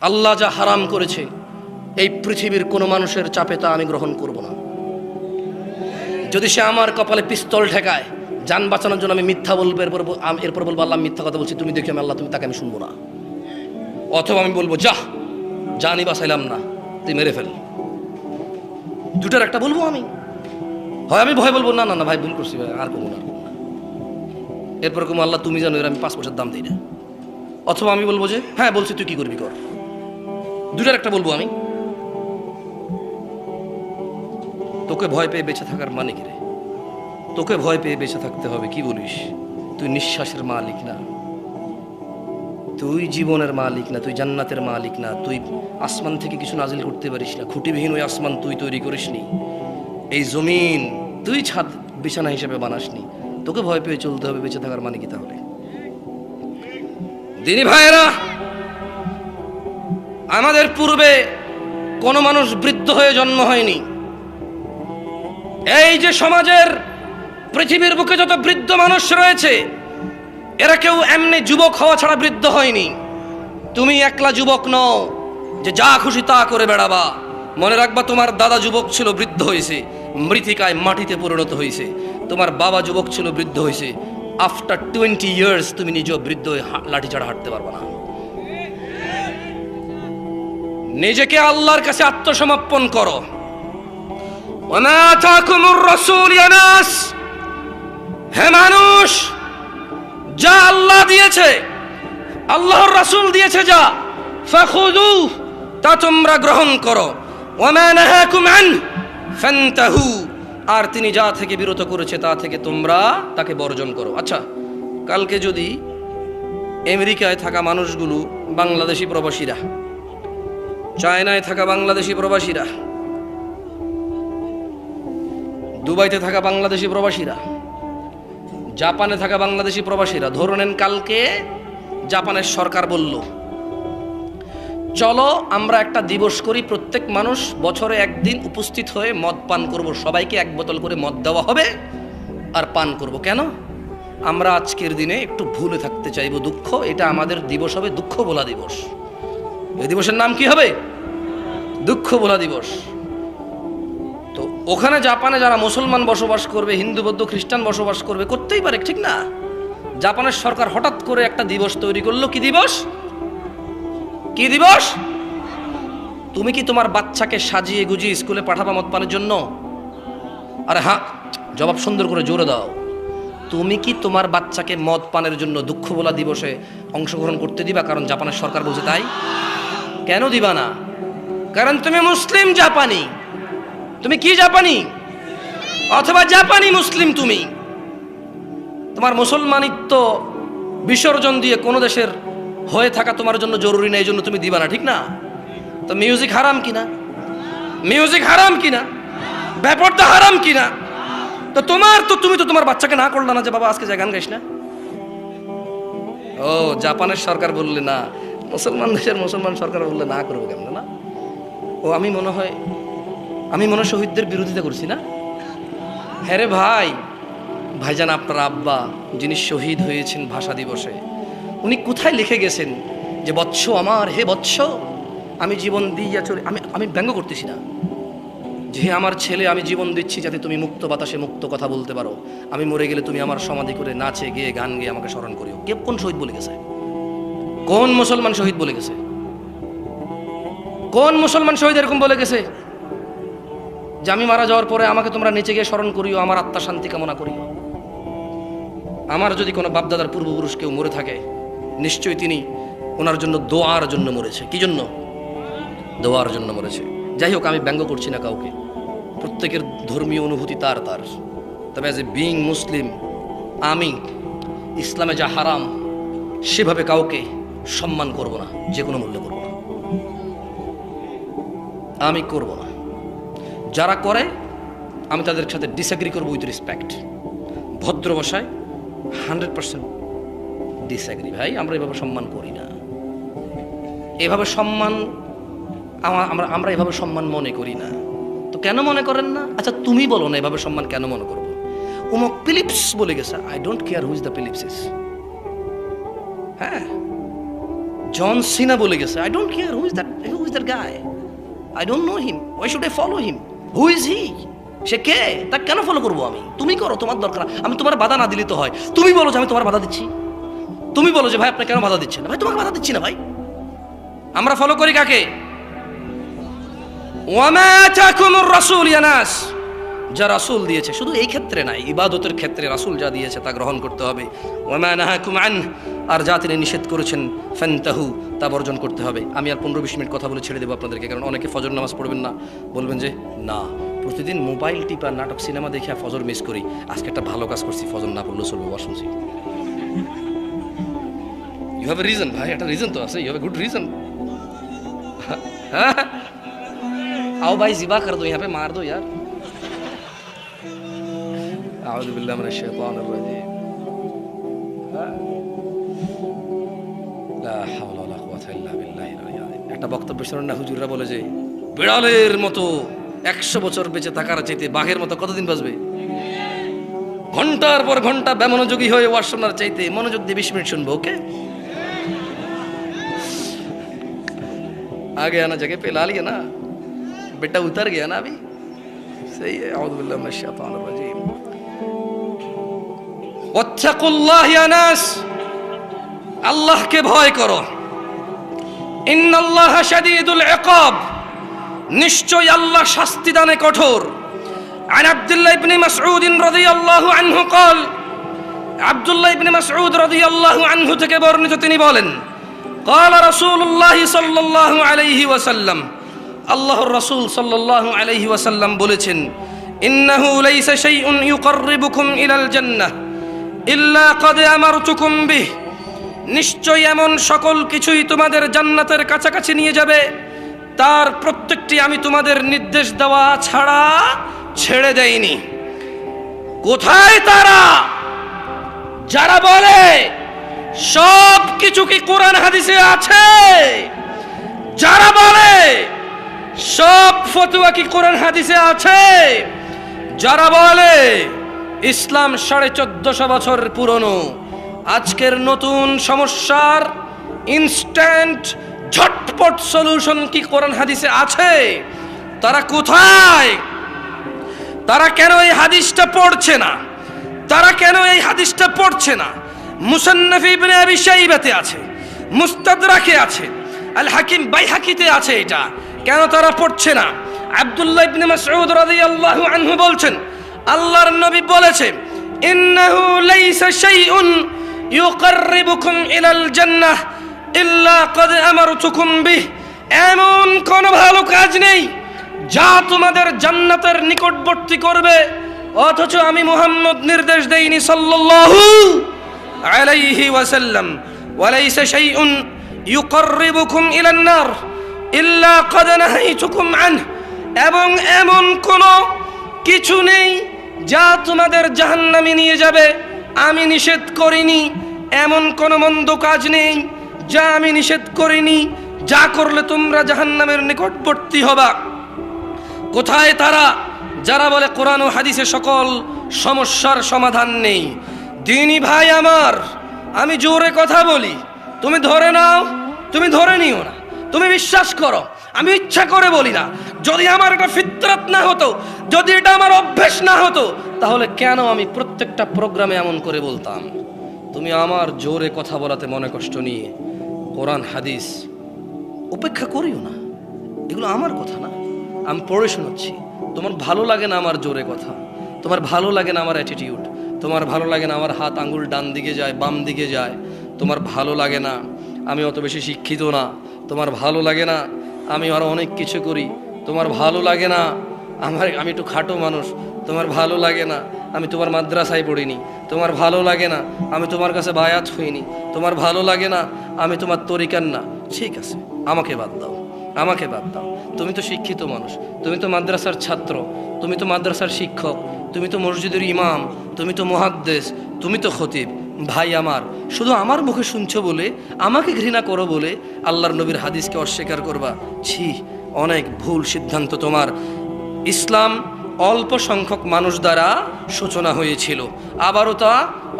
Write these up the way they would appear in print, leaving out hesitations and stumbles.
আল্লাহ যা হারাম করেছে এই পৃথিবীর কোনো মানুষের চাপে তা আমি গ্রহণ করব না। যদি সে আমার কপালে পিস্তল ঠেকায় যান বাঁচানোর জন্য আমি মিথ্যা বলবো, এরপর বলবো আল্লাহ মিথ্যা কথা বলছি, তুমি দেখি আমি আল্লাহ, তুমি তাকে আমি শুনবো না। অথবা আমি বলবো জানি বাঁচাইলাম না, তুই মেরে ফেল। দুটার একটা বলবো আমি। হয় আমি ভয় বলবো না না না ভাই ভুল করছি ভাই, আর করবো না। এরপর কমো আল্লাহ তুমি জানো এর আমি 5 পয়সার দাম দিই না। অথবা আমি বলবো যে হ্যাঁ বলছি তুই কি করবি কর। দুটার একটা বলবো আমি। তোকে ভয় পেয়ে বেঁচে থাকার মানে কি রে? তোকে ভয় পেয়ে বেঁচে থাকতে হবে কি বলিস? তুই নিঃশ্বাসের মালিক না, তুই জীবনের মালিক না, তুই জান্নাতের মালিক না, তুই আসমান থেকে কিছু নাজিল করতে পারিস না, খুঁটিবিহীন ওই আসমান তুই তৈরি করিসনি, এই জমিন তুই ছাদ বিছানা হিসেবে বানাসনি। তোকে ভয় পেয়ে চলতে হবে বেঁচে থাকার মানে কি তাহলে? দিনী ভাইয়েরা, আমাদের পূর্বে কোনো মানুষ বৃদ্ধ হয়ে জন্ম হয়নি। এই যে সমাজের পৃথিবীর বুকে যত বৃদ্ধ মানুষ রয়েছে এরা কেউ এমনি যুবক হওয়া ছাড়া বৃদ্ধ হয়নি। তুমি একলা যুবক নও যে যা খুশি তা করে বেড়াবা। মনে রাখবা তোমার দাদা যুবক ছিল, বৃদ্ধ হয়েছে, মৃত্তিকায় মাটিতে পরিণত হয়েছে। তোমার বাবা যুবক ছিল, বৃদ্ধ হয়েছে। আফটার 20 ইয়ার্স তুমি নিজেও বৃদ্ধ হয়ে লাঠি ছাড়া হাঁটতে পারবা না। নিজেকে আল্লাহর কাছে আত্মসমর্পণ করো। ওমা আতাকুমুর রাসূল ইয়া নাস, হে মানুষ, যা আল্লাহ দিয়েছে, আল্লাহর রাসূল দিয়েছে যা, ফাখুযু, তা তোমরা গ্রহণ করো। ওমা নাহাকুম আন ফান্তাহু, আর তিনি যা থেকে বিরত করেছে তা থেকে তোমরা তাকে বর্জন করো। আচ্ছা, কালকে যদি আমেরিকায় থাকা মানুষগুলো, বাংলাদেশি প্রবাসীরা, চায়নায় থাকা বাংলাদেশি প্রবাসীরা, দুবাইতে থাকা বাংলাদেশি প্রবাসীরা, জাপানে থাকা বাংলাদেশি প্রবাসীরা, ধরে নেন কালকে জাপানের সরকার বলল চলো আমরা একটা দিবস করি, প্রত্যেক মানুষ বছরে একদিন উপস্থিত হয়ে মদ পান করব, সবাইকে 1 বোতল করে মদ দেওয়া হবে আর পান করব। কেন? আমরা আজকের দিনে একটু ভুলে থাকতে চাইব, দুঃখ, এটা আমাদের দিবস হবে দুঃখ ভোলা দিবস। এই দিবসের নাম কি হবে? দুঃখ ভোলা দিবস। তো ওখানে জাপানে যারা মুসলমান বসবাস করবে, হিন্দু বৌদ্ধ খ্রিস্টান বসবাস করবে, করতেই পারে, ঠিক না? জাপানের সরকার হঠাৎ করে একটা দিবস তৈরি করলো। কি দিবস? কি দিবস? তুমি কি তোমার বাচ্চাকে সাজিয়ে গুজিয়ে স্কুলে পাঠাবা মদ পানের জন্য? আরে হ্যাঁ, জবাব সুন্দর করে জোরে দাও। তুমি কি তোমার বাচ্চাকে মদ পানের জন্য দুঃখ ভোলা দিবসে অংশগ্রহণ করতে দিবা? কারণ জাপানের সরকার বলছে তাই। কেন দিবা না? কারণ তুমি মুসলিম জাপানি। তুমি কি জাপানি? অথবা জাপানি মুসলিম। তুমি তোমার মুসলমানিত্ব বিসর্জন দিয়ে কোনো দেশের হয়ে থাকা তোমার জন্য জরুরি না, এই জন্য তুমি দিবা না, ঠিক না? তো মিউজিক হারাম কিনা? মিউজিক হারাম কিনা? ব্যাপারটা হারাম কিনা? তো তুমি তো তোমার বাচ্চাকে না করলে না যে বাবা আজকে যায় গান গাইস না। ও, জাপানের সরকার বললে না, মুসলমান দেশের মুসলমান সরকার বললে না করবো কেমন? না, ও আমি মনে হয় শহীদদের বিরোধিতা করছি না? হ্যাঁ রে ভাইজান, আপনার আব্বা যিনি শহীদ হয়েছেন ভাষা দিবসে, উনি কোথায় লিখে গেছেন যে বৎস আমার, হে বৎস, আমি জীবন দিয়া চলে, আমি ব্যঙ্গ করতেছি না, যে আমার ছেলে আমি জীবন দিচ্ছি যাতে তুমি মুক্ত বাতাসে মুক্ত কথা বলতে পারো, আমি মরে গেলে তুমি আমার সমাধি করে নাচে গিয়ে গান গিয়ে আমাকে স্মরণ করিও। কে, কোন শহীদ বলে গেছে? কোন মুসলমান শহীদ বলে গেছে? কোন মুসলমান শহীদ এরকম বলে গেছে যে আমি মারা যাওয়ার পরে আমাকে তোমরা নিচে গিয়ে স্মরণ করিও, আমার আত্মা শান্তি কামনা করিও? আমার যদি কোনো বাপদাদার পূর্বপুরুষ কেউ মরে থাকে, নিশ্চয়ই তিনি ওনার জন্য দোয়ার জন্য মরেছে। কি জন্য? দোয়ার জন্য মরেছে। যাই হোক, আমি ব্যঙ্গ করছি না কাউকে, প্রত্যেকের ধর্মীয় অনুভূতি তার। তবে অ্যাজ এ বিইং মুসলিম, আমি ইসলামে যা হারাম সেভাবে কাউকে সম্মান করব না, যে কোনো মূল্যে করব না, আমি করব না। যারা করে আমি তাদের সাথে ডিসএগ্রি করবো উইথ রেসপেক্ট, ভদ্র ভাষায় 100% ডিসএগ্রি। ভাই, আমরা এভাবে সম্মান করি না, এভাবে সম্মান আমরা এভাবে সম্মান মনে করি না। তো কেন মনে করেন না? আচ্ছা তুমি বলো না এভাবে সম্মান কেন মনে করবো? উমক ফিলিপস বলে গেছে, I don't care who is the Philips is. হ্যাঁ, জন সিনা বলে গেছে, I don't care who is that guy, I don't know him, why should I follow him, who is he, সে কে, তাকে কেন ফলো করবো আমি? তুমি করো, তোমার দরকার, আমি তোমার বাধা না দিলে তো হয়। তুমি বলো যে আমি তোমার বাধা দিচ্ছি, তুমি বলো যে ভাই আপনি কেন বাধা দিচ্ছেন না, ভাই তোমাকে বাধা দিচ্ছি না ভাই। আমরা ফলো করি কাকে? ওয়ামা আতাকুমুর রাসূল ইয়া নাস, যা রাসূল দিয়েছে, শুধু এই ক্ষেত্রে নাই, ইবাদতের ক্ষেত্রে রাসূল যা দিয়েছে তা গ্রহণ করতে হবে। ওয়ামা নাহাকুম আন, আর যা তিনি নিষেধ করেছেন ফান্তাহু, তা বর্জন করতে হবে। আমি আর 15-20 মিনিট কথা বলে ছেড়ে দেবো আপনাদেরকে, কারণ অনেকে ফজর নামাজ পড়বেন না, বলবেন যে না প্রতিদিন মোবাইল টিপা নাটক সিনেমা দেখে ফজর মিস করি, আজকে একটা ভালো কাজ করছি, ফজর না পড়লেও চলবে, ওয়াজ শুনছি। ইউ হ্যাভ এ রিজন ভাই, একটা রিজন তো আছে, you have a good reason. आओ भाई जिबा कर दो, यहाँ पे मार दो यार। आऊज़ु बिल्लाहि मिनश शैतानिर रजीम। লা হাওলা ওয়ালা কুওয়াতা ইল্লা বিল্লাহিল আলিয়্যিল আযীম। একটা বক্তব্য শুনুন না, হুজুররা বলে যে বিড়ালের মতো 100 বছর বেঁচে থাকার চাইতে বাঘের মতো কতদিন বাঁচবে? ঘন্টার পর ঘন্টা বেমনোযোগী হয়ে ওয়াজ শোনার চাইতে মনোযোগ দিয়ে 20 মিনিট শুনবো, ওকে? आगे आना जगह पे ला लिया ना, बेटा उतर गया ना अभी, सही है। औज़ु बिल्लाहि मिनश शैतानिर रजीम। वत्तकुल्लाह या नास, अल्लाह के भय करो। इन्नल्लाह शदीदुल इक़ाब, निश्चय अल्लाह शास्ति दाने कठोर। عن عبد الله بن مسعود رضي الله عنه قال, আব্দুল্লাহ ইবনে মাসউদ রাদিয়াল্লাহু আনহু থেকে বর্ণিত, তিনি বলেন قال رسول الله صلى الله عليه وسلم, আল্লাহর রাসূল সাল্লাল্লাহু আলাইহি ওয়াসাল্লাম বলেছেন, ইন্নাহু লাইসা শাইউন ইউকাররিবুকুম ইলাল জান্নাহ ইল্লা ক্বাদ আমারতুকুম বিহ, নিশ্চয় এমন সকল কিছুই তোমাদের জান্নাতের কাছাকাছি নিয়ে যাবে, তার প্রত্যেকটি আমি তোমাদের নির্দেশ দেওয়া ছাড়া ছেড়ে দেইনি। কোথায় তারা যারা বলে সব কিছু কি কোরআন হাদিসে আছে, যারা বলে সব ফতোয়া কি কোরআন হাদিসে আছে, যারা বলে ইসলাম 1450 বছর পুরনো, আজকের নতুন সমস্যার ইনস্ট্যান্ট ঝটপট সলিউশন কি কোরআন হাদিসে আছে, তারা কোথায়? তারা কেন এই হাদিসটা পড়ছে না? তারা কেন এই হাদিসটা পড়ছে না? মুসান্নাফ ইবনে আবি শাইবাতে আছে, মুস্তাদরাকে আছে, আল হাকিম বাইহাকিতে আছে, এটা কেন তারা পড়ছে না? আব্দুল্লাহ ইবনে মাসউদ রাদিয়াল্লাহু আনহু বলছেন, আল্লাহর নবী বলেছেন, ইন্নাহু লাইসা শাইউন ইউকাররিবুকুম ইলাল জান্নাহ ইল্লা ক্বাদ আমারতুকুম বিহ, এমন কোন ভালো কাজ নেই যা তোমাদের জান্নাতের নিকটবর্তী করবে অথচ আমি মুহাম্মদ নির্দেশ দেইনি সাল্লাল্লাহু আলাইহি ওয়াসাল্লাম। ওয়ালাইসা শাইউন ইউকাররিবুকুম ইলান নার ইল্লা ক্বাদ নাহাইতুকুম আনহু, এবং এমন কোন কিছু নেই যা তোমাদের জাহান্নামে নিয়ে যাবে আমি নিষেধ করিনি, এমন কোন মন্দ কাজ নেই যা আমি নিষেধ করিনি, যা করলে তোমরা জাহান্নামের নিকটবর্তী হবা। কোথায় তারা যারা বলে কোরআন ও হাদিসে সকল সমস্যার সমাধান নেই? দিনী ভাই আমার, আমি জোরে কথা বলি, তুমি ধরে নাও, তুমি ধরে নিও না, তুমি বিশ্বাস করো, আমি ইচ্ছা করে বলি না। যদি আমার এটা ফিতরাত না হতো, যদি এটা আমার অভ্যেস না হতো, তাহলে কেন আমি প্রত্যেকটা প্রোগ্রামে এমন করে বলতাম? তুমি আমার জোরে কথা বলাতে মনে কষ্ট নিয়ে কোরআন হাদিস উপেক্ষা করিও না, এগুলো আমার কথা না, আমি পড়ে শোনাচ্ছি। তোমার ভালো লাগে না আমার জোরে কথা, তোমার ভালো লাগে না আমার অ্যাটিটিউড, তোমার ভালো লাগে না আমার হাত আঙ্গুল ডান দিকে যায় বাম দিকে যায়, তোমার ভালো লাগে না আমি অত বেশি শিক্ষিত না, তোমার ভালো লাগে না আমি আরো অনেক কিছু করি, তোমার ভালো লাগে না আমি একটু খাটো মানুষ, তোমার ভালো লাগে না আমি তোমার মাদ্রাসায় পড়িনি, তোমার ভালো লাগে না আমি তোমার কাছে বায়াত হইনি, তোমার ভালো লাগে না আমি তোমার তরিকার না। ঠিক আছে, আমাকে বাদ দাও, আমাকে বাদ দাও। তুমি তো শিক্ষিত মানুষ, তুমি তো মাদ্রাসার ছাত্র, তুমি তো মাদ্রাসার শিক্ষক, তুমি তো মসজিদের ইমাম, তুমি তো মুহাদ্দিস, তুমি তো খতিব। ভাই আমার, শুধু আমার মুখে শুনছো বলে, আমাকে ঘৃণা করো বলে আল্লাহর নবীর হাদিসকে অস্বীকার করবা? ছি, অনেক ভুল সিদ্ধান্ত তোমার। ইসলাম অল্প সংখ্যক মানুষ দ্বারা সূচনা হয়েছিল, আবারও তা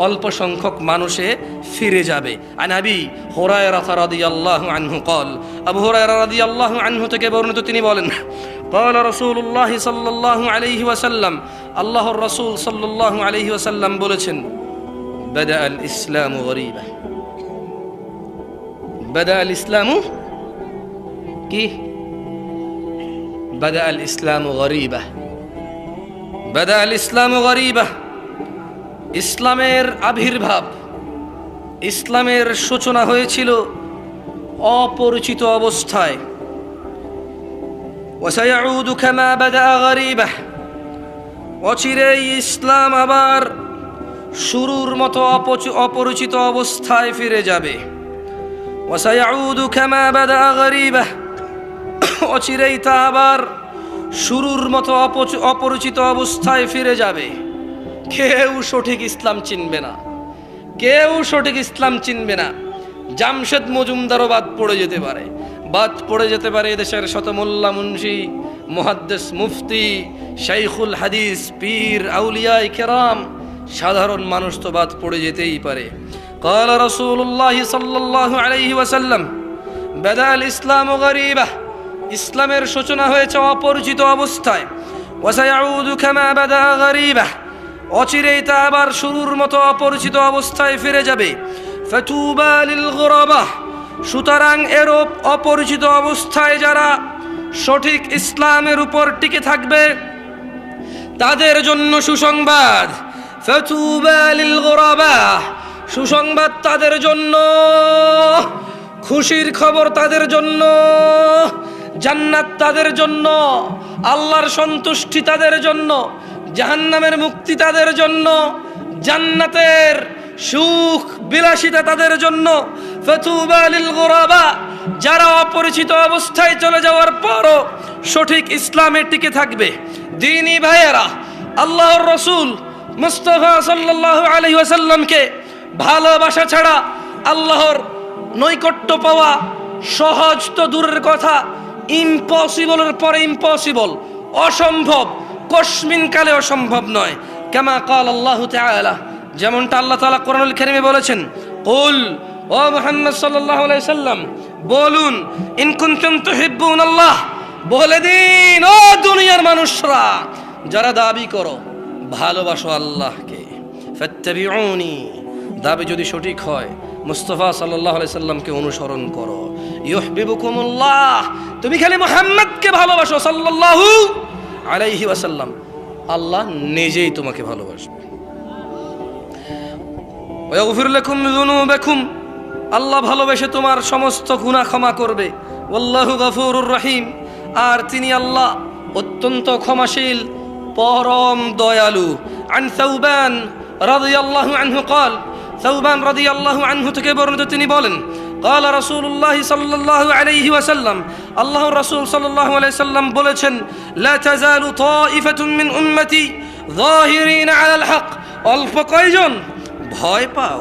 অল্প সংখ্যক মানুষে ফিরে যাবে। আন আবি হুরায়রা রাদিয়াল্লাহু আনহু قال, আবু হুরায়রা রাদিয়াল্লাহু আনহু থেকে বর্ণিত, তিনি বলেন قال রাসূলুল্লাহ সাল্লাল্লাহু আলাইহি ওয়াসাল্লাম, আল্লাহর রাসূল সাল্লাল্লাহু আলাইহি ওয়াসাল্লাম বলেছেন, বাদা আল ইসলামু গরীবা, বাদা আল ইসলামু কি, বাদা আল ইসলামু গরীবা, বাদা আল ইসলামু গরীবা, ইসলামের আবির্ভাব, ইসলামের সূচনা হয়েছিল অপরিচিত অবস্থায়। ওয়াসায়াউদু কামা বাদা গরীবা, অচিরেই ইসলাম আবার শুরুর মতো অপরিচিত অবস্থায় ফিরে যাবে। ওয়াসায়াউদু কামা বাদা গরীবা, অচিরেই তা আবার শুরুর মতো অপরিচিত অবস্থায় ফিরে যাবে। কেউ সঠিক ইসলাম চিনবে না, কেউ সঠিক ইসলাম চিনবে না। জামশেদ মজুমদারও বাদ পড়ে যেতে পারে, বাদ পড়ে যেতে পারে এদেশের শত মোল্লা মুন্সি, মুহাদ্দিস, মুফতি, শাইখুল হাদিস, পীর, আউলিয়া কেরাম, সাধারণ মানুষ তো বাদ পড়ে যেতেই পারে। قال رسول الله صلى الله عليه وسلم بدا الاسلام غريبا, ইসলামের সূচনা হয়েছে অপরিচিত অবস্থায়। ওয়াসায়াউদু কামা বাদা গরীবা, অচিরেই তা আবার শুরুর মতো অপরিচিত অবস্থায় ফিরে যাবে। ফাতুবা লিল গুরাবা, সুতরাং এরূপ অপরিচিত অবস্থায় যারা সঠিক ইসলামের উপর টিকে থাকবে তাদের জন্য সুসংবাদ। ফাতুবা লিল গুরাবা, সুসংবাদ তাদের জন্য, খুশির খবর তাদের জন্য, জান্নাত তাদের জন্য, আল্লাহর সন্তুষ্টি তাদের জন্য, জাহান্নামের মুক্তি তাদের জন্য, জান্নাতের সুখ বিলাসিতা তাদের জন্য। ফাতুবা লিল গুরাবা, যারা অপরিচিত অবস্থায় চলে যাওয়ার পরও সঠিক ইসলামে টিকে থাকবে। দ্বীনি ভাইয়েরা, আল্লাহর রাসূল মুস্তাফা সাল্লাল্লাহু আলাইহি ওয়াসাল্লামকে ভালোবাসা ছাড়া আল্লাহর নৈকট্য পাওয়া সহজ তো দূরের কথা, ইম্পসিবলের পরে ইম্পসিবল, অসম্ভব, কসমিন কালে অসম্ভব নয়। কামা কাল আল্লাহু তাআলা, যেমনটা আল্লাহ তাআলা কোরআনুল কারীমে বলেছেন, কুল, ও মুহাম্মদ সাল্লাল্লাহু আলাইহি সাল্লাম বলুন, ইন কুনতুম তুহিব্বুনাল্লাহ, বলে দিন ও দুনিয়ার মানুষরা যারা দাবি করো ভালোবাসো আল্লাহকে, ফাত্তাবিউনি, দাবি যদি সঠিক হয় মুস্তাফা সাল্লাল্লাহু আলাইহি সাল্লামকে অনুসরণ করো। ইউহিব্বুকুমুল্লাহ, তুমি খালি মুহাম্মদকে ভালোবাসো সাল্লাল্লাহু আলাইহি ওয়াসাল্লাম, আল্লাহ নিজেই তোমাকে ভালোবাসবে। ওয়া ইয়াগফির লাকুম যুনুবাকুম, আল্লাহ ভালোবেসে তোমার সমস্ত গুনাহ ক্ষমা করবে। ওয়াল্লাহু গফুরুর রহিম, আর তিনি আল্লাহ অত্যন্ত ক্ষমাশীল, পরম দয়ালু। আন সাউবান রাদিয়াল্লাহু আনহু قال, সাউবান রাদিয়াল্লাহু আনহু থেকে বর্ণিত, তিনি বলেন, قال رسول الله صلى الله عليه وسلم, আল্লাহর রাসূল সাল্লাল্লাহু আলাইহি সাল্লাম বলেছেন, لا تزال طائفة من أمتي ظاهرين على الحق, অল্প কয়জন ভয় পাও,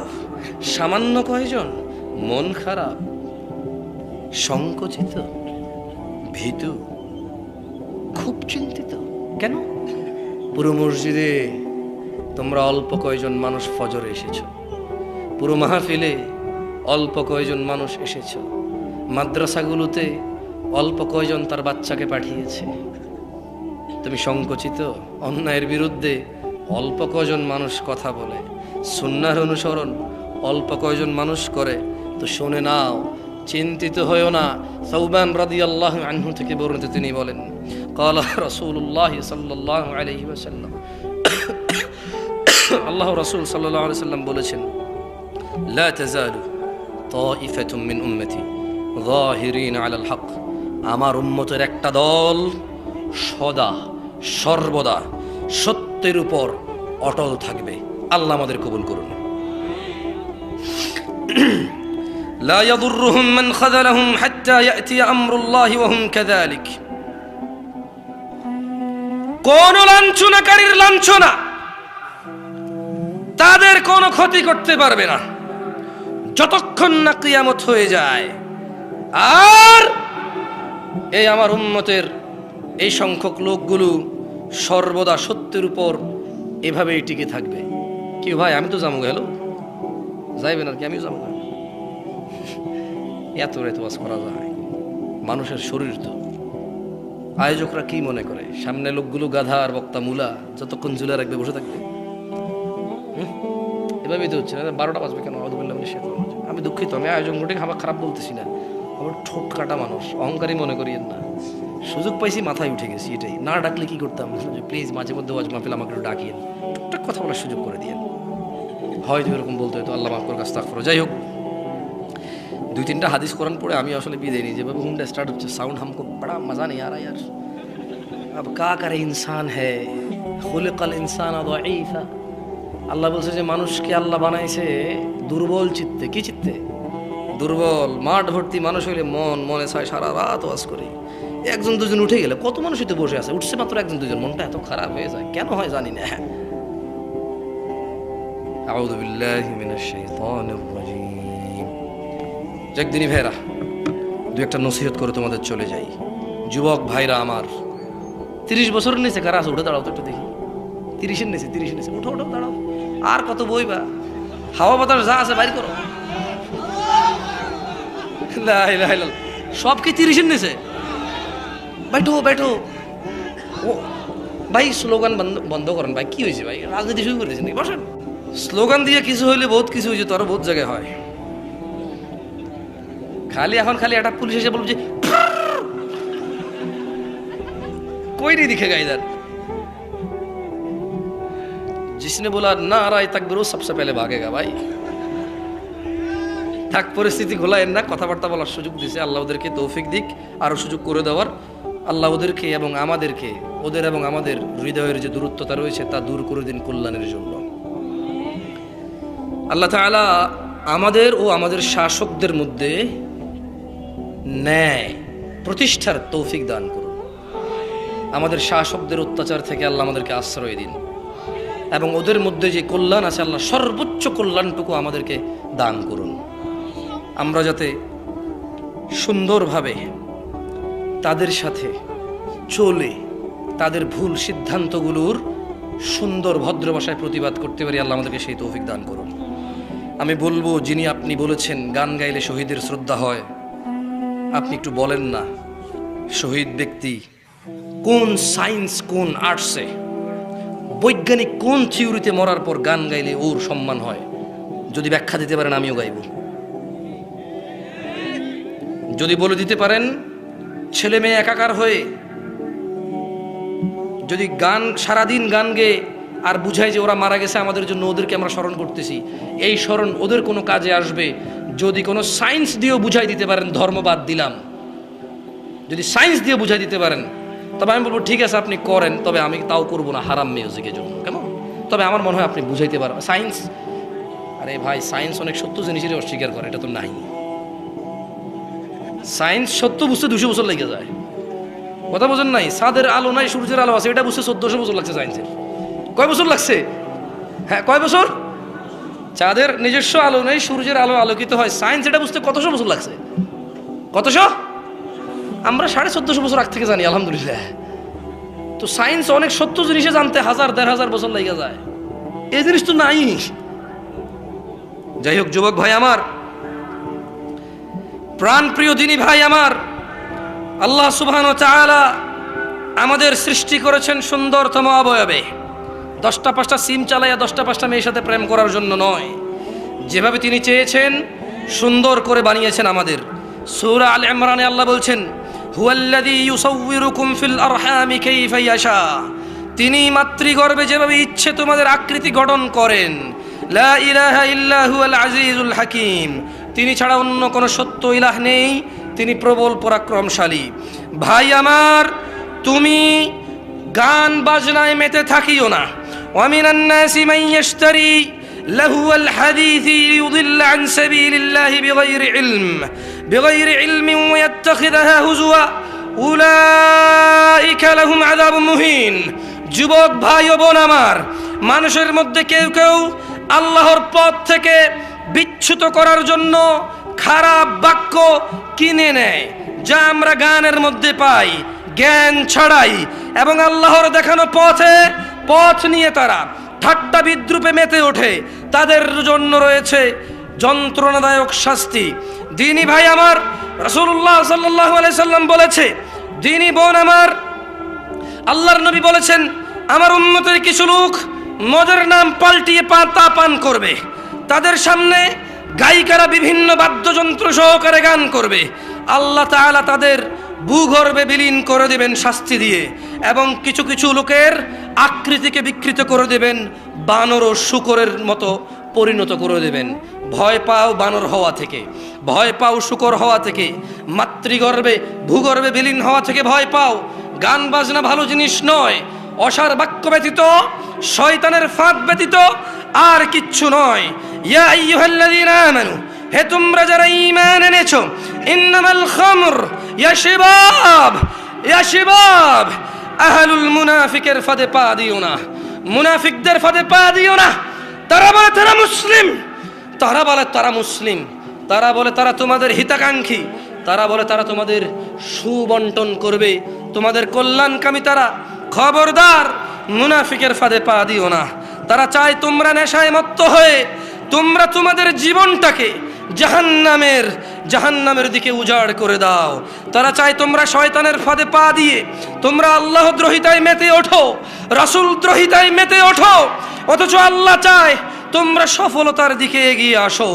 সামান্য কয়জন মন খারাপ, সংকুচিত, ভীতু, খুব চিন্তিত। কেন? পুরো মসজিদে তোমরা অল্প কয়জন মানুষ ফজরে এসেছো, পুরো মাহফিলে অল্প কয়জন মানুষ এসেছো, মাদ্রাসাগুলোতে অল্প কয়জন তার বাচ্চাকে পাঠিয়েছে, তুমি সংকুচিত, অন্যায়ের বিরুদ্ধে অল্প কয়জন মানুষ কথা বলে, সুন্নাহর অনুসরণ অল্প কয়জন মানুষ করে, তো শুনে নাও, চিন্তিত হয়েও না। সাউবান রাদিয়াল্লাহু আনহু থেকে বর্ণিত, তিনি বলেন, قال রাসূলুল্লাহ সাল্লাল্লাহু আলাইহি ওয়াসাল্লাম, আল্লাহ রাসূল সাল্লাল্লাহু আলাইহি ওয়াসাল্লাম বলেছেন, لا تزال طائفة من أمتي ظاهرين على الحق, আমার উম্মতের একটা দল সদা সর্বদা সত্যের উপর অটল থাকবে। আল্লাহ আমাদের কবুল করুন। لا يضرهم من خذلهم حتى يأتي أمر الله وهم كذلك, কোন লাঞ্ছনাকারীর লাঞ্ছনা তাদের কোনো ক্ষতি করতে পারবে না যতক্ষণ না কিয়ামত হয়ে যায়। আর এই আমার উম্মতের এই সংখ্যক লোকগুলো সর্বদা সত্যের উপর এভাবেই টিকে থাকবে। কি ভাই, আমি তো যাবো, গেল যাইবেন আর কি, আমিও যাবো। এত রাত ওয়াজ করা যায়? মানুষের শরীর তো। আয়োজকরা কি মনে করে সামনে লোকগুলো গাধা আর বক্তা মুলা, যতক্ষণ ঝুলে রাখবে বসে থাকবে? এভাবেই তো হচ্ছে না। 12টা বাজবে কেন? আমি দুঃখিত, আমি আয়োজন গোটে খারাপ বলতেছি না, আমার ঠোঁট কাটা মানুষ, অহংকারী মনে করিয়েন না। সুযোগ পাইছি, মাথায় উঠে গেছি, এটাই। না ডাকলে কি করতাম? প্লিজ মাঝে মধ্যে ওয়াজ মাহফিল আমাকে একটু ডাকিয়েন, টুকটাক কথা বলার সুযোগ করে দিয়েন। হয়তো এরকম বলতে হয়তো, আল্লাহ মাফ করে, আস্তাগফিরুল্লাহ। যাই হোক, 2-3টা হাদিস কোরআন পড়ে আমি আসলে বিদায় নিই। যেভাবে হুন্ডা স্টার্ট হচ্ছে, সাউন্ড হামকো বড়া মজা নেই আ রা ইয়ার। अब क्या करे, इंसान है, खुलिकल इंसान दईफा। আল্লাহ বলছে যে মানুষকে আল্লাহ বানাইছে দুর্বল চিত্তে। কি চিত্তে? দুর্বল। মাঠ ভর্তি মানুষ হইলে মনে চায় সারা রাত ওয়াজ করি। 1-2জন উঠে গেলে কত মানুষই তো বসে আছে, উঠছে মাত্র 1-2জন, মনটা এত খারাপ হয়ে যায় কেন হয় জানি না। আউযু বিল্লাহি মিনাশ শাইতানির রাজীম। একদিনই ভাইরা 2-একটা নসিহত করে তোমাদের চলে যাই। যুবক ভাইরা আমার, 30 বছরের নিচে কারা আছে? উঠে দাঁড়াও তো একটু দেখি। 30-এর নিচে, 30-এর নিচে উঠো, দাঁড়াও। আর কত বইবা? হাওয়া বাতাস যা আছে বাইর করো। লা ইলাহা ইল্লাল্লাহ। সব কি 30-এর নিচে? बैठो। ও ভাই, স্লোগান বন্ধ করেন ভাই। কি হয়েছে ভাই? রাজনীতি শুরু করেছেন নাকি? বসেন। স্লোগান দিয়ে কিছু হইলে বহুত কিছু হয়েছে, তো আরো বহুত জায়গায় হয়। খালি একটা পুলিশ এসে বলবে যে कोई नहीं दिखेगा इधर। जिसने बोला नारा तकबीर सबसे पहले भागेगा भाई। থাক, পরিস্থিতি ঘোলায়েন না, কথাবার্তা বলার সুযোগ দিছে আল্লাহ, ওদেরকে তৌফিক দিক, আরো সুযোগ করে দেওয়ার। আল্লাহ ওদেরকে এবং আমাদেরকে, ওদের এবং আমাদের হৃদয়ের যে দূরত্বতা রয়েছে তা দূর করে দিন কল্যাণের জন্য। আল্লাহ তাআলা আমাদের ও আমাদের শাসকদের মধ্যে ন্যায় প্রতিষ্ঠার তৌফিক দান করুন। আমাদের শাসকদের অত্যাচার থেকে আল্লাহ আমাদেরকে আশ্রয় দিন, এবং ওদের মধ্যে যে কল্যাণ আছে আল্লাহ সর্বোচ্চ কল্যাণটুকু আমাদেরকে দান করুন। আমরা যাতে সুন্দরভাবে তাদের সাথে চলে তাদের ভুল সিদ্ধান্তগুলোর সুন্দর ভদ্র ভাষায় প্রতিবাদ করতে পারি, আল্লাহ আমাদেরকে সেই তৌফিক দান করুন। আমি বলবো, যিনি আপনি বলেছেন গান গাইলে শহীদের শ্রদ্ধা হয়, আপনি একটু বলেন না শহীদ ব্যক্তি কোন সায়েন্স, কোন আর্টসে, বৈজ্ঞানিক কোন থিওরিতে মরার পর গান গাইলে ওর সম্মান হয়? যদি ব্যাখ্যা দিতে পারেন আমিও গাইব। যদি বলে দিতে পারেন ছেলে মেয়ে একাকার হয়ে যদি গান সারাদিন গান গেয়ে আর বুঝাই যে ওরা মারা গেছে আমাদের জন্য, ওদেরকে আমরা স্মরণ করতেছি, এই স্মরণ ওদের কোনো কাজে আসবে যদি কোনো সায়েন্স দিয়েও বুঝাই দিতে পারেন, ধর্ম বাদ দিলাম, যদি সায়েন্স দিয়ে বুঝাই দিতে পারেন, তবে আমি বলবো ঠিক আছে আপনি করেন, তবে আমি তাও করবো না হারাম মিউজিকের জন্য। কেমন? তবে আমার মনে হয় আপনি বুঝাইতে পারবেন সায়েন্স। আরে ভাই, সায়েন্স অনেক সত্য জিনিসেরই অস্বীকার করে, এটা তো নাই। সায়েন্স সত্য বুঝতে 200 বছর লেগে যায়। কথা বোঝেন নাই? চাঁদের আলো নাই, সূর্যের আলো আছে, এটা বুঝতে 1400 বছর লাগছে সায়েন্সের। কয় বছর লাগছে? হ্যাঁ, কয় বছর? চাঁদের নিজস্ব আলো নেই, সূর্যের আলো আলোকিত হয়, সায়েন্স এটা বুঝতে কতশো বছর লাগছে? কতশো? আমরা 1450 বছর আগ থেকে জানি, আলহামদুলিল্লাহ। তো সায়েন্স অনেক সত্য জিনিসে জানতে 1000-1500 বছর লেগে যায়, এই জিনিস তো নাই। যাই হোক, যুবক ভাই আমার, প্রাণ প্রিয় দিনী ভাই আমার, আল্লাহ সুবহানাহু ওয়া তাআলা আমাদের সৃষ্টি করেছেন সুন্দরতম অবয়বে। 10টা 5টা সিম চালাইয়া 10টা 5টা মেয়ের সাথে প্রেম করার জন্য নয়, যেভাবে তিনি চেয়েছেন সুন্দর করে বানিয়েছেন আমাদের। সূরা আল ইমরানে আল্লাহ বলছেন, হুয়াল্লাযী ইউসাউয়িরুকুম ফিল আরহামি কাইফা ইয়াশা, তিনি মাতৃগর্ভে যেভাবে ইচ্ছে তোমাদের আকৃতি গঠন করেন। লা ইলাহা ইল্লা হুয়াল আজিজুল হাকিম, তিনি ছাড়া অন্য কোনো সত্য ইলাহ নেই, তিনি প্রবল পরাক্রমশালী। ভাই আমার, তুমি গান বাজনায় মেতে থাকিও না। ওয়ামিনান নাসি মান ইয়াশতারি লাহুয়াল হাদিসি লিয়ুদিল্লা আন সাবিলিল্লাহি বিগাইরি ইলমিন ওয়া ইয়াত্তাখিযাহা হুজুয়া উলাইকা লাহুম আযাবুন মুহিন। যুবক ভাই ও বোন আমার, মানুষের মধ্যে কেউ কেউ আল্লাহর পথ থেকে বিচ্যুত করার জন্য খারাপ বাক্য কিনে নেয়, যা আমরা গানের মধ্যে পাই, জ্ঞান ছড়াই। এবং আল্লাহর দেখানো পথ নিয়ে তারা ঠাট্টা বিদ্রুপে মেতে ওঠে, তাদের জন্য রয়েছে যন্ত্রণাদায়ক শাস্তি। দিনী ভাই আমার, রাসূলুল্লাহ সাল্লাল্লাহু আলাইহি সাল্লাম বলেছে, দিনী বোন আমার, আল্লাহর নবী বলেছেন, আমার উম্মতের কিছু লোক মদের নাম পাল্টিয়ে তা পান করবে। তাদের সামনে গায়িকারা বিভিন্ন বাদ্যযন্ত্র সহকারে গান করবে। আল্লাহ তাআলা তাদের ভূগর্ভে বিলীন করে দেবেন শাস্তি দিয়ে, এবং কিছু কিছু লোকের আকৃতিকে বিকৃত করে দেবেন, বানর ও শূকরের মতো পরিণত করে দেবেন। ভয় পাও বানর হওয়া থেকে, ভয় পাও শূকর হওয়া থেকে, মাতৃগর্ভে ভূগর্ভে বিলীন হওয়া থেকে ভয় পাও। গান বাজনা ভালো জিনিস নয়, অসার বাক্য ব্যতীত, শয়তানের ফাঁদ ব্যতীত আর কিচ্ছু নয়। ইয়া আইয়ুহাল্লাযীনা আমানু, হে তোমরা যারা ঈমান এনেছো, ইন্নামাল খামর ইয়া শিবাব আহলুল মুনাফিকের ফাঁদে পা দিও না, মুনাফিকদের ফাঁদে পা দিও না। তারা বলে তারা মুসলিম, তারা বলে তারা মুসলিম, তারা বলে তারা তোমাদের হিতাকাঙ্ক্ষী, তারা বলে তারা তোমাদের সুবন্টন করবে, তোমাদের কল্যাণকামী তারা। খবরদার, মুনাফিকের ফাঁদে পা দিও না। তারা চায় তোমরা নেশায় মত্ত হয়ে তোমরা তোমাদের জীবনটাকে জাহান্নামের দিকে উজাড় করে দাও। তারা চায় তোমরা শয়তানের ফাঁদে পা দিয়ে তোমরা আল্লাহ দ্রোহিতায় মেতে ওঠো, রাসূল দ্রোহিতায় মেতে ওঠো। অথচ আল্লাহ চায় তোমরা সফলতার দিকে এগিয়ে আসো,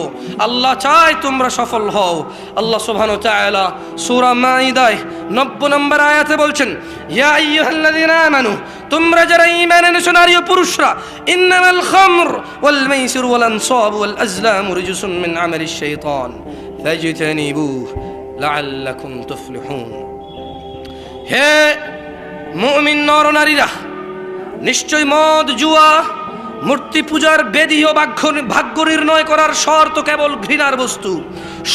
আল্লাহ চায় তোমরা সফল হও। আল্লাহ সুবহানাহু ওয়া তাআলা সূরা মাঈদায় 90 নম্বর আয়াতে বলছেন, ইয়া আইয়ুহাল্লাযীনা আমানু, তোমরা যারা ঈমান এনেছো নারী ও পুরুষরা, ইন্নামাল খামর ওয়াল মাইসির ওয়াল আনসাব ওয়াল আজলাম রিজসুম মিন আমালিশ শাইতান ফাজতানিবুহু লাআল্লাকুম তুফলিহুন। হে মুমিন নর নারীরা, নিশ্চয় মদ, জুয়া, মূর্তি পূজার বেদী ও ভাগ্য নির্ণয় করার শর্ত কেবল ঘৃণার বস্তু,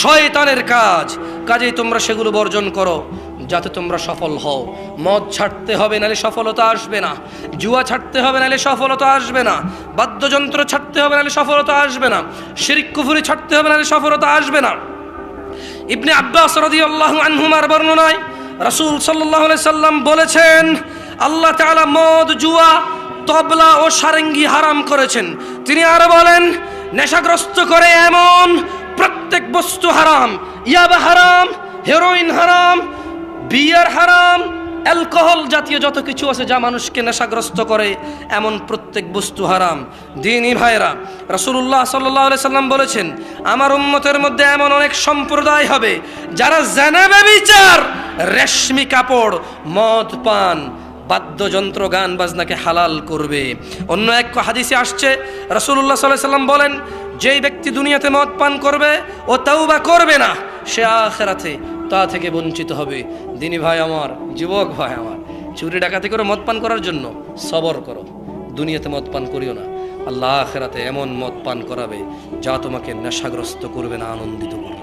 শয়তানের কাজ। কাজেই তোমরা সেগুলো বর্জন করো যাতে তোমরা সফল হও। মদ ছাড়তে হবে, নাহলে সফলতা আসবে না। জুয়া ছাড়তে হবে, নাহলে সফলতা আসবে না। বাদ্যযন্ত্র ছাড়তে হবে, নাহলে সফলতা আসবে না। শিরক কুফরি ছাড়তে হবে, নাহলে সফলতা আসবে না। ইবনে আব্বাস রাদিয়াল্লাহু আনহুমার বর্ণনায় রাসূল সাল্লাল্লাহু আলাইহি সাল্লাম বলেছেন, আল্লাহ তাআলা মদ, জুয়া, তবলা ও সারেঙ্গি হারাম করেছেন। তিনি আরো বলেন, নেশাগ্রস্ত করে এমন প্রত্যেক বস্তু হারাম। ইয়াবা হারাম, হেরোইন হারাম, বিয়ার হারাম, অ্যালকোহল জাতীয় যত কিছু আছে যা মানুষকে নেশাগ্রস্ত করে, এমন প্রত্যেক বস্তু হারাম। দ্বীনি ভাইরা, রাসূলুল্লাহ সাল্লাল্লাহু আলাইহি সাল্লাম বলেছেন, আমার উম্মতের মধ্যে এমন অনেক সম্প্রদায় হবে যারা জিনা, ব্যভিচার, রেশমি কাপড়, মদ পান, বাদ্যযন্ত্র, গান বাজনাকে হালাল করবে। অন্য এক হাদিসে আসছে, রাসূলুল্লাহ সাল্লাল্লাহু আলাইহি সাল্লাম বলেন, যেই ব্যক্তি দুনিয়াতে মদ পান করবে ও তাওবা করবে না, সে আখিরাতে তা থেকে বঞ্চিত হবে। দিনী ভাই আমার, যুবক ভাই আমার, চুরি ডাকাতি করে মদ পান করার জন্য সবর করো, দুনিয়াতে মদ পান করিও না। আল্লাহ আখিরাতে এমন মদ পান করাবে যা তোমাকে নেশাগ্রস্ত করবে না, আনন্দিত করবে।